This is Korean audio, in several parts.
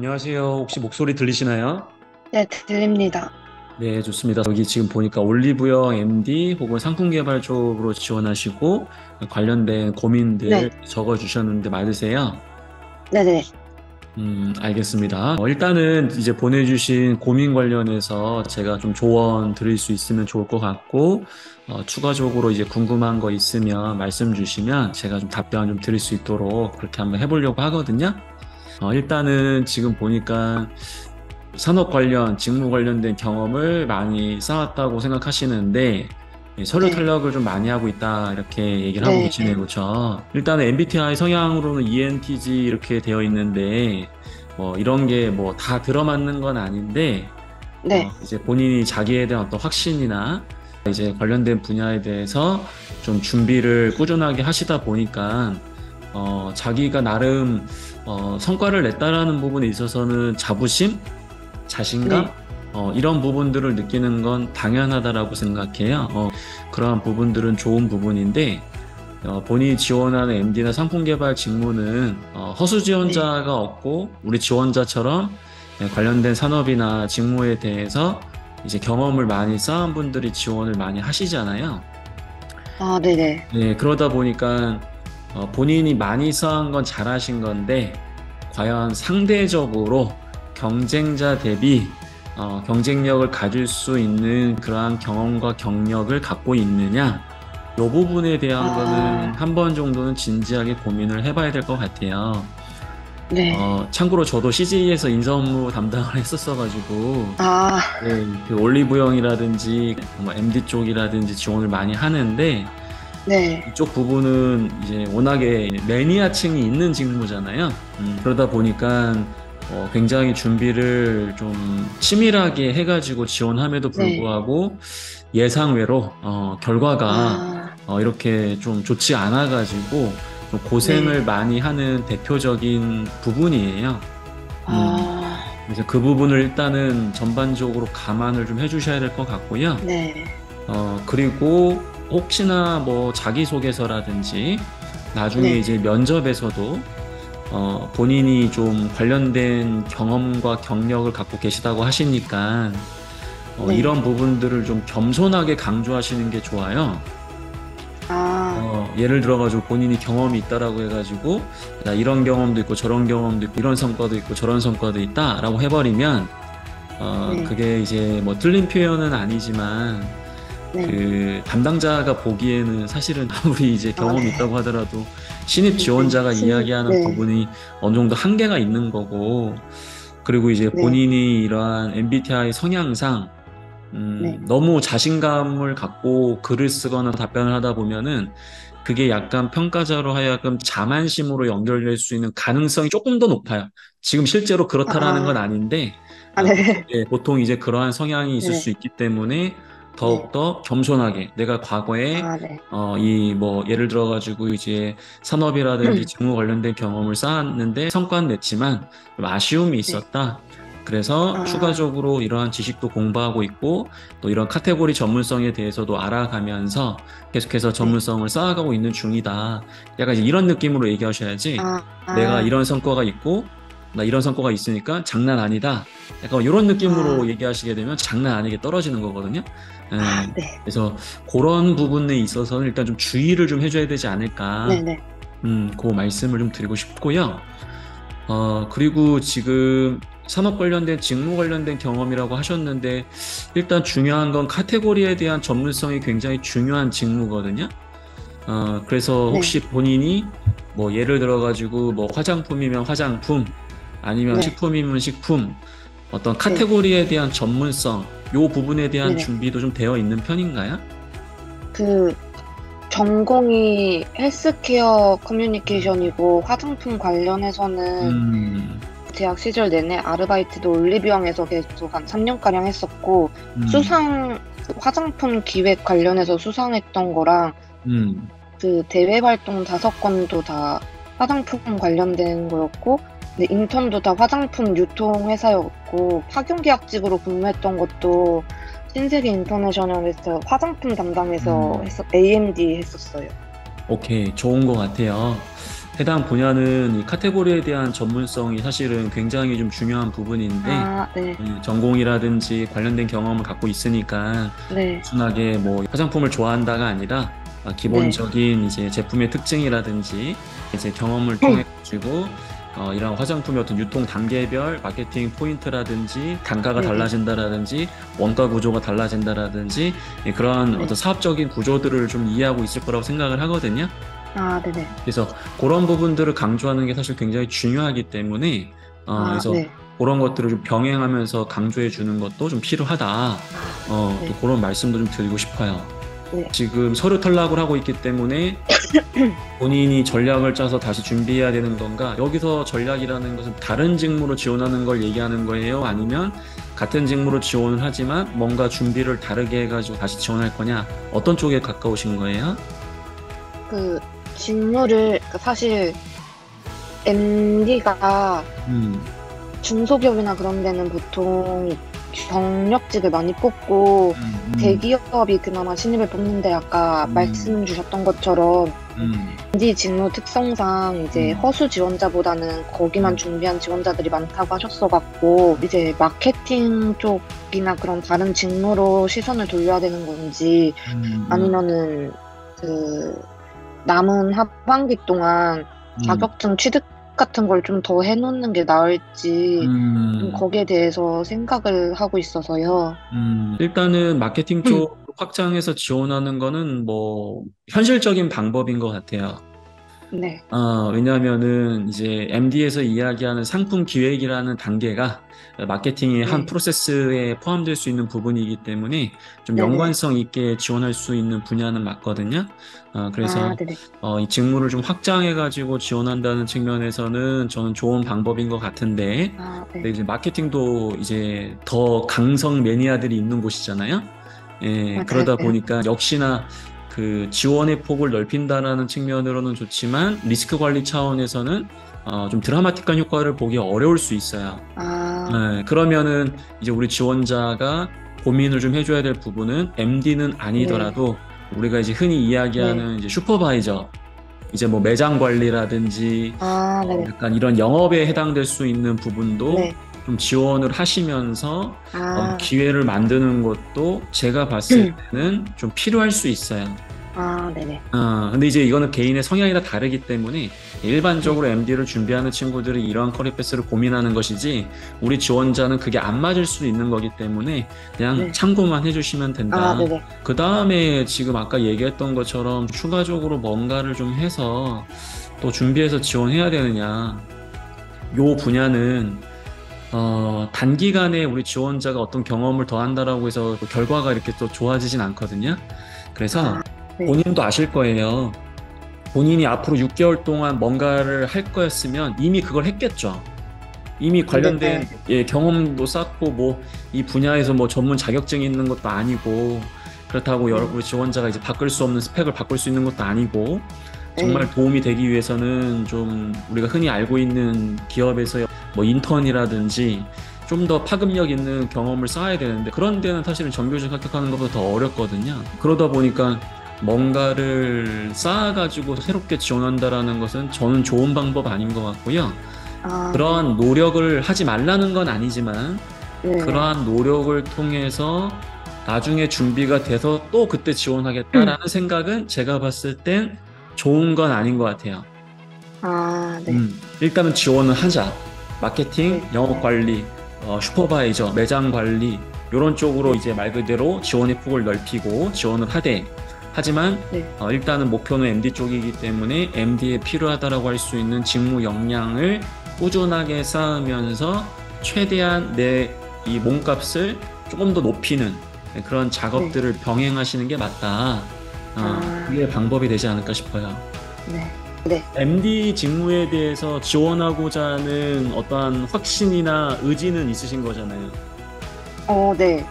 안녕하세요. 혹시 목소리 들리시나요? 네, 들립니다. 네, 좋습니다. 여기 지금 보니까 올리브영 MD 혹은 상품 개발 쪽으로 지원하시고 관련된 고민들 네, 적어주셨는데 맞으세요? 네네. 알겠습니다. 일단은 이제 보내주신 고민 관련해서 제가 좀 조언 드릴 수 있으면 좋을 것 같고, 추가적으로 이제 궁금한 거 있으면 말씀 주시면 제가 좀 답변 좀 드릴 수 있도록 그렇게 한번 해보려고 하거든요. 일단은 지금 보니까 산업 관련, 직무 관련된 경험을 많이 쌓았다고 생각하시는데, 서류 네, 탄력을 좀 많이 하고 있다, 이렇게 얘기를 하고 네, 계시네요. 그렇죠? 일단은 MBTI 성향으로는 ENTJ 이렇게 되어 있는데, 뭐 이런 게 뭐 다 들어맞는 건 아닌데, 네. 이제 본인이 자기에 대한 어떤 확신이나 이제 관련된 분야에 대해서 좀 준비를 꾸준하게 하시다 보니까, 자기가 나름, 성과를 냈다라는 부분에 있어서는 자부심? 자신감? 네. 이런 부분들을 느끼는 건 당연하다라고 생각해요. 그러한 부분들은 좋은 부분인데, 본인이 지원하는 MD나 상품 개발 직무는 허수 네. 지원자가 없고, 우리 지원자처럼 관련된 산업이나 직무에 대해서 이제 경험을 많이 쌓은 분들이 지원을 많이 하시잖아요. 아, 네네. 네, 그러다 보니까 본인이 많이 쌓은 건 잘하신 건데, 과연 상대적으로 경쟁자 대비 경쟁력을 가질 수 있는 그러한 경험과 경력을 갖고 있느냐? 이 부분에 대한 거는 아, 한 번 정도는 진지하게 고민을 해봐야 될 것 같아요. 네. 참고로 저도 CJ에서 인사 업무 담당을 했었어가지고, 아, 네, 그 올리브영이라든지 뭐 MD 쪽이라든지 지원을 많이 하는데, 네. 이쪽 부분은 이제 워낙에 매니아층이 있는 직무잖아요. 그러다 보니까 굉장히 준비를 좀 치밀하게 해가지고 지원함에도 네. 불구하고 예상외로 결과가 아, 이렇게 좀 좋지 않아가지고 좀 고생을 네. 많이 하는 대표적인 부분이에요. 음, 아, 그래서 그 부분을 일단은 전반적으로 감안을 좀 해주셔야 될 것 같고요. 네. 그리고 혹시나 뭐 자기소개서라든지 나중에 네. 이제 면접에서도 본인이 좀 관련된 경험과 경력을 갖고 계시다고 하시니까 네. 이런 부분들을 좀 겸손하게 강조하시는 게 좋아요. 아, 예를 들어가지고 본인이 경험이 있다라고 해가지고 나 이런 경험도 있고 저런 경험도 있고 이런 성과도 있고 저런 성과도 있다라고 해버리면 네. 그게 이제 뭐 틀린 표현은 아니지만 네. 그 담당자가 보기에는 사실은 아무리 이제 아, 경험이 네. 있다고 하더라도 신입 네. 지원자가 이야기하는 네. 부분이 어느 정도 한계가 있는 거고, 그리고 이제 네. 본인이 이러한 MBTI 성향상 네. 너무 자신감을 갖고 글을 쓰거나 답변을 하다 보면은 그게 약간 평가자로 하여금 자만심으로 연결될 수 있는 가능성이 조금 더 높아요. 지금 실제로 그렇다라는 건 아, 아닌데, 아, 네. 보통 이제 그러한 성향이 있을 수 네. 있기 때문에 네. 더욱더 겸손하게 내가 과거에 아, 네. 이 뭐 예를 들어가지고 이제 산업이라든지 직무 관련된 경험을 쌓았는데 성과는 냈지만 좀 아쉬움이 네. 있었다. 그래서 아, 추가적으로 이러한 지식도 공부하고 있고 또 이런 카테고리 전문성에 대해서도 알아가면서 계속해서 네. 전문성을 쌓아가고 있는 중이다. 약간 이제 이런 느낌으로 얘기하셔야지 아, 내가 아, 이런 성과가 있고 나 이런 성과가 있으니까 장난 아니다. 약간 이런 느낌으로 아, 얘기하시게 되면 장난 아니게 떨어지는 거거든요. 아, 예, 네. 그래서 그런 부분에 있어서는 일단 좀 주의를 좀 해줘야 되지 않을까. 네네. 그 말씀을 좀 드리고 싶고요. 그리고 지금 산업 관련된 직무 관련된 경험이라고 하셨는데 일단 중요한 건 카테고리에 대한 전문성이 굉장히 중요한 직무거든요. 그래서 혹시 네. 본인이 뭐 예를 들어가지고 뭐 화장품이면 화장품 아니면 네. 식품이면 식품 어떤 네. 카테고리에 대한 전문성 요 부분에 대한 네네. 준비도 좀 되어 있는 편인가요? 그 전공이 헬스케어 커뮤니케이션이고 화장품 관련해서는 음, 대학 시절 내내 아르바이트도 올리브영에서 계속 한 3년가량 했었고 음, 수상 그 화장품 기획 관련해서 수상했던 거랑 음, 그 대외 활동 5건도 다 화장품 관련된 거였고 근데 인턴도 다 화장품 유통 회사였고 파견 계약직으로 근무했던 것도 신세계 인터내셔널에서 화장품 담당해서 음. 했었 AMD 했었어요. 오케이, 좋은 것 같아요. 해당 분야는 이 카테고리에 대한 전문성이 사실은 굉장히 좀 중요한 부분인데, 아, 네. 전공이라든지 관련된 경험을 갖고 있으니까 네. 단순하게 뭐 화장품을 좋아한다가 아니라 네. 기본적인 이제 제품의 특징이라든지 이제 경험을 통해 가지고 이런 화장품의 어떤 유통 단계별 마케팅 포인트라든지 단가가 네네. 달라진다라든지 원가 구조가 달라진다라든지 그런 네. 어떤 사업적인 구조들을 좀 이해하고 있을 거라고 생각을 하거든요. 아, 네네. 그래서 그런 부분들을 강조하는 게 사실 굉장히 중요하기 때문에 아, 그래서 네. 그런 것들을 좀 병행하면서 강조해 주는 것도 좀 필요하다. 아, 또 네. 그런 말씀도 좀 드리고 싶어요. 네. 지금 서류 탈락을 하고 있기 때문에 본인이 전략을 짜서 다시 준비해야 되는 건가? 여기서 전략이라는 것은 다른 직무로 지원하는 걸 얘기하는 거예요? 아니면 같은 직무로 지원을 하지만 뭔가 준비를 다르게 해가지고 다시 지원할 거냐? 어떤 쪽에 가까우신 거예요? 그 직무를 사실 MD가 음, 중소기업이나 그런 데는 보통 경력직을 많이 뽑고 음, 음, 대기업이 그나마 신입을 뽑는데 아까 음, 말씀 주셨던 것처럼 음, MD 직무 특성상 이제 음, 허수 지원자보다는 거기만 음, 준비한 지원자들이 많다고 하셨어갖고 이제 마케팅 쪽이나 그런 다른 직무로 시선을 돌려야 되는 건지 음, 아니면은 그 남은 하반기 동안 음, 자격증 취득 같은 걸 좀 더 해놓는 게 나을지 좀 음, 거기에 대해서 생각을 하고 있어서요. 일단은 마케팅 쪽 확장해서 지원하는 거는 뭐 현실적인 방법인 것 같아요. 네, 왜냐하면은 이제 MD에서 이야기하는 상품 기획이라는 단계가 마케팅의 한 네, 프로세스에 포함될 수 있는 부분이기 때문에 좀 네네. 연관성 있게 지원할 수 있는 분야는 맞거든요. 그래서 아, 네네. 이 직무를 좀 확장해가지고 지원한다는 측면에서는 저는 좋은 방법인 것 같은데, 아, 근데 네. 이제 마케팅도 이제 더 강성 매니아들이 있는 곳이잖아요. 예, 맞아요. 그러다 보니까 역시나 그 지원의 폭을 넓힌다라는 측면으로는 좋지만 리스크 관리 차원에서는 좀 드라마틱한 효과를 보기 어려울 수 있어요. 아, 네, 그러면은 이제 우리 지원자가 고민을 좀 해줘야 될 부분은 MD는 네, 아니더라도 우리가 이제 흔히 네. 이야기하는 이제 슈퍼바이저, 이제 뭐 매장 관리라든지 아, 네네. 약간 이런 영업에 해당될 수 있는 부분도 네. 좀 지원을 하시면서 아, 기회를 만드는 것도 제가 봤을 때는 좀 필요할 수 있어요. 아, 네네. 근데 이제 이거는 개인의 성향이라 다르기 때문에 네, 일반적으로 MD를 준비하는 친구들이 이러한 커리 패스를 고민하는 것이지 우리 지원자는 그게 안 맞을 수도 있는 거기 때문에 그냥 네. 참고만 해주시면 아, 된다. 네네. 그 다음에 지금 아까 얘기했던 것처럼 추가적으로 뭔가를 좀 해서 또 준비해서 지원해야 되느냐. 요 분야는 단기간에 우리 지원자가 어떤 경험을 더 한다라고 해서 또 결과가 이렇게 또 좋아지진 않거든요. 그래서 아, 네. 본인도 아실 거예요. 본인이 앞으로 6개월 동안 뭔가를 할 거였으면 이미 그걸 했겠죠. 이미 관련된 네. 경험도 쌓고 뭐 이 분야에서 뭐 전문 자격증이 있는 것도 아니고 그렇다고 네. 여러분 지원자가 이제 바꿀 수 없는 스펙을 바꿀 수 있는 것도 아니고 정말 네. 도움이 되기 위해서는 좀 우리가 흔히 알고 있는 기업에서 뭐 인턴이라든지 좀 더 파급력 있는 경험을 쌓아야 되는데 그런 데는 사실은 정규직 합격하는 것보다 더 어렵거든요. 그러다 보니까 뭔가를 쌓아가지고 새롭게 지원한다라는 것은 저는 좋은 방법 아닌 것 같고요. 아, 네. 그러한 노력을 하지 말라는 건 아니지만 네네. 그러한 노력을 통해서 나중에 준비가 돼서 또 그때 지원하겠다라는 생각은 제가 봤을 땐 좋은 건 아닌 것 같아요. 아, 네. 일단은 지원을 하자. 마케팅, 네. 영업 관리, 슈퍼바이저, 매장 관리, 이런 쪽으로 이제 말 그대로 지원의 폭을 넓히고 지원을 하되, 하지만 네. 일단은 목표는 MD 쪽이기 때문에 MD에 필요하다라고 할 수 있는 직무 역량을 꾸준하게 쌓으면서 최대한 내 이 몸값을 조금 더 높이는 그런 네. 작업들을 병행하시는 게 맞다. 아, 그게 방법이 되지 않을까 싶어요. 네. 네. MD 직무에 대해서 지원하고자 하는 어떠한 확신이나 의지는 있으신 거잖아요. 네.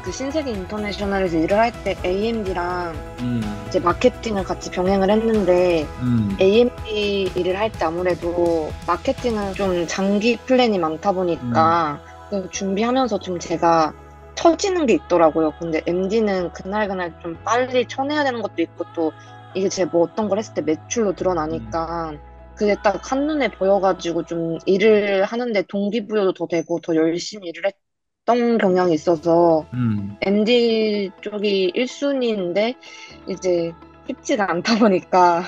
그 신세계 인터내셔널에서 일을 할 때 AMD랑 음, 이제 마케팅을 같이 병행을 했는데 음, AMD 일을 할 때 아무래도 마케팅은 좀 장기 플랜이 많다 음, 보니까 그 준비하면서 좀 제가 처지는 게 있더라고요. 근데 MD는 그날그날 좀 빨리 쳐내야 되는 것도 있고 또 이게 제가 뭐 어떤 걸 했을 때 매출로 음, 드러나니까 그게 딱 한눈에 보여가지고 좀 일을 하는데 동기부여도 더 되고 더 열심히 일을 했던 경향이 있어서 음, MD 쪽이 1순위인데 이제 쉽지가 않다 보니까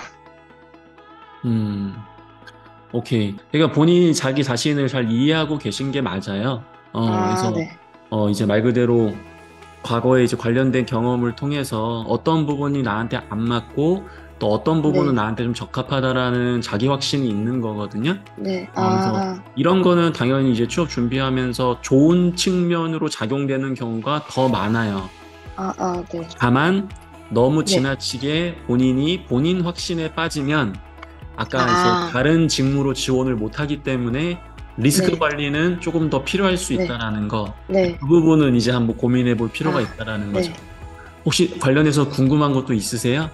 음. 오케이. 그러니까 본인이 자기 자신을 잘 이해하고 계신 게 맞아요. 아, 그래서 네. 이제 말 그대로 과거에 이제 관련된 경험을 통해서 어떤 부분이 나한테 안 맞고 또 어떤 부분은 네. 나한테 좀 적합하다라는 자기 확신이 있는 거거든요. 네. 그래서 아, 이런 거는 당연히 이제 취업 준비하면서 좋은 측면으로 작용되는 경우가 더 많아요. 네. 다만 너무 네. 지나치게 본인이 본인 확신에 빠지면 아까 이제 아, 다른 직무로 지원을 못하기 때문에 리스크 네. 관리는 조금 더 필요할 수 네. 있다라는 거. 네. 그 부분은 이제 한번 고민해 볼 필요가 아, 있다라는 거죠. 네. 혹시 관련해서 궁금한 것도 있으세요?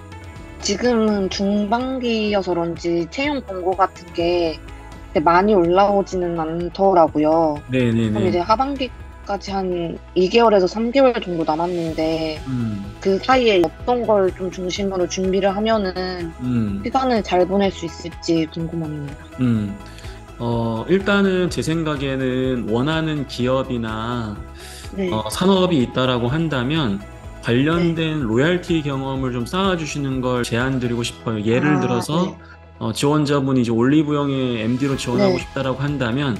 지금은 중반기여서 그런지 채용 공고 같은 게 많이 올라오지는 않더라고요. 그럼 네네네. 이제 하반기까지 한 2개월에서 3개월 정도 남았는데 음, 그 사이에 어떤 걸 좀 중심으로 준비를 하면은 음, 시간을 잘 보낼 수 있을지 궁금합니다. 음. 일단은 제 생각에는 원하는 기업이나 네, 산업이 있다라고 한다면 네. 관련된 로얄티 경험을 좀 쌓아주시는 걸 제안드리고 싶어요. 예를 아, 들어서 네, 지원자분이 이제 올리브영의 MD로 지원하고 네, 싶다라고 한다면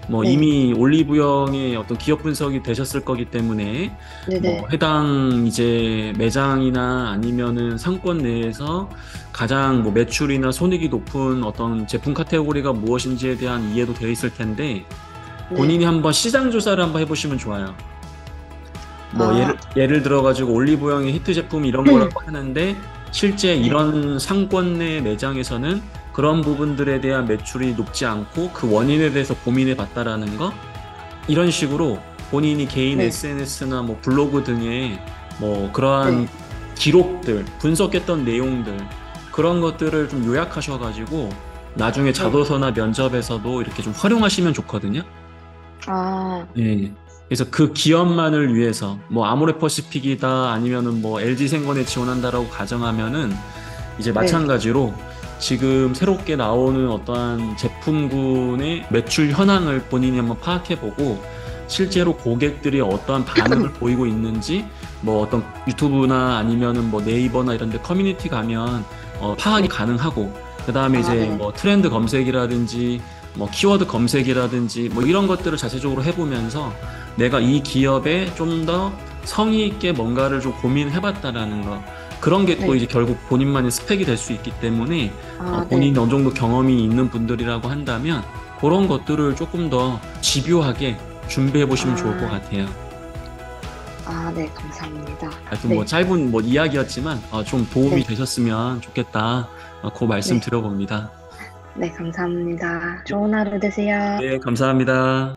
뭐 네, 이미 올리브영의 어떤 기업 분석이 되셨을 거기 때문에 네, 뭐 네, 해당 이제 매장이나 아니면은 상권 내에서 가장 뭐 매출이나 손익이 높은 어떤 제품 카테고리가 무엇인지에 대한 이해도 되어 있을 텐데 네. 본인이 한번 시장 조사를 한번 해보시면 좋아요. 뭐 아, 예를 들어가지고 올리브영의 히트 제품 이런 거라고 하는데 실제 네, 이런 상권 내 매장에서는 그런 부분들에 대한 매출이 높지 않고 그 원인에 대해서 고민해 봤다라는 거 이런 식으로 본인이 개인 네, SNS나 뭐 블로그 등에 뭐 그러한 네, 기록들 분석했던 내용들 그런 것들을 좀 요약하셔가지고 나중에 네. 자도서나 면접에서도 이렇게 좀 활용하시면 좋거든요. 아, 예. 그래서 그 기업만을 위해서 뭐 아모레퍼시픽이다 아니면은 뭐 LG생건에 지원한다라고 가정하면은 이제 네, 마찬가지로 지금 새롭게 나오는 어떠한 제품군의 매출 현황을 본인이 한번 파악해보고 실제로 고객들이 어떠한 반응을 보이고 있는지 뭐 어떤 유튜브나 아니면은 뭐 네이버나 이런 데 커뮤니티 가면 파악이 네. 가능하고 그다음에 아, 이제 네, 뭐 트렌드 검색이라든지 뭐 키워드 검색이라든지 뭐 이런 것들을 자체적으로 해보면서 내가 이 기업에 좀 더 성의 있게 뭔가를 좀 고민해봤다라는 거 그런 게 또 네. 이제 결국 본인만의 스펙이 될 수 있기 때문에 아, 네. 본인이 어느 정도 경험이 있는 분들이라고 한다면 그런 것들을 조금 더 집요하게 준비해 보시면 좋을 것 아, 같아요. 네, 감사합니다. 하여튼 뭐 네, 짧은 뭐 이야기였지만 좀 도움이 네, 되셨으면 좋겠다. 그 말씀 네, 드려봅니다. 네, 감사합니다. 좋은 하루 되세요. 네, 감사합니다.